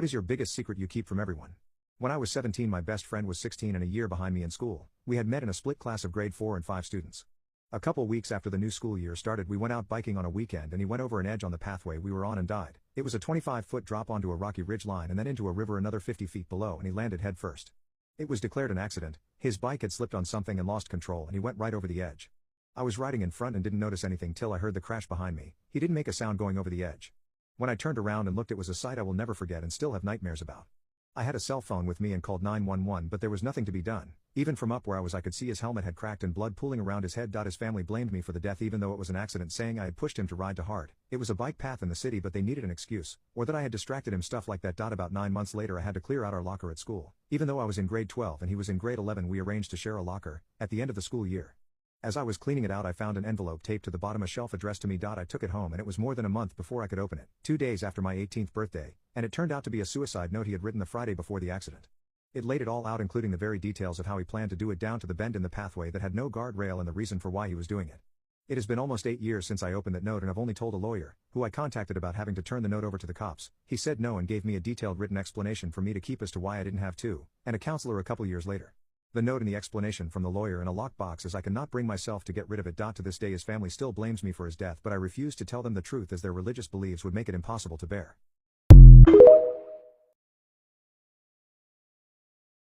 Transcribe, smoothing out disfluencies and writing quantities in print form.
What is your biggest secret you keep from everyone? When I was 17, my best friend was 16 and a year behind me in school. We had met in a split class of grade 4 and 5 students. A couple weeks after the new school year started, we went out biking on a weekend and he went over an edge on the pathway we were on and died. It was a 25-foot drop onto a rocky ridge line and then into a river another 50 feet below, and he landed head first. It was declared an accident. His bike had slipped on something and lost control and he went right over the edge. I was riding in front and didn't notice anything till I heard the crash behind me. He didn't make a sound going over the edge. When I turned around and looked, it was a sight I will never forget and still have nightmares about. I had a cell phone with me and called 911, but there was nothing to be done. Even from up where I was, I could see his helmet had cracked and blood pooling around his head. His family blamed me for the death even though it was an accident, saying I had pushed him to ride too hard. It was a bike path in the city, but they needed an excuse, or that I had distracted him, stuff like that. About 9 months later, I had to clear out our locker at school. Even though I was in grade 12 and he was in grade 11, we arranged to share a locker at the end of the school year. As I was cleaning it out, I found an envelope taped to the bottom, a shelf addressed to me. I took it home and it was more than a month before I could open it. 2 days after my 18th birthday, and it turned out to be a suicide note he had written the Friday before the accident. It laid it all out, including the very details of how he planned to do it, down to the bend in the pathway that had no guardrail and the reason for why he was doing it. It has been almost 8 years since I opened that note, and I've only told a lawyer, who I contacted about having to turn the note over to the cops. He said no and gave me a detailed written explanation for me to keep as to why I didn't have to, and a counselor a couple years later. The note and the explanation from the lawyer in a lockbox, as I cannot bring myself to get rid of it. To this day his family still blames me for his death, but I refuse to tell them the truth as their religious beliefs would make it impossible to bear.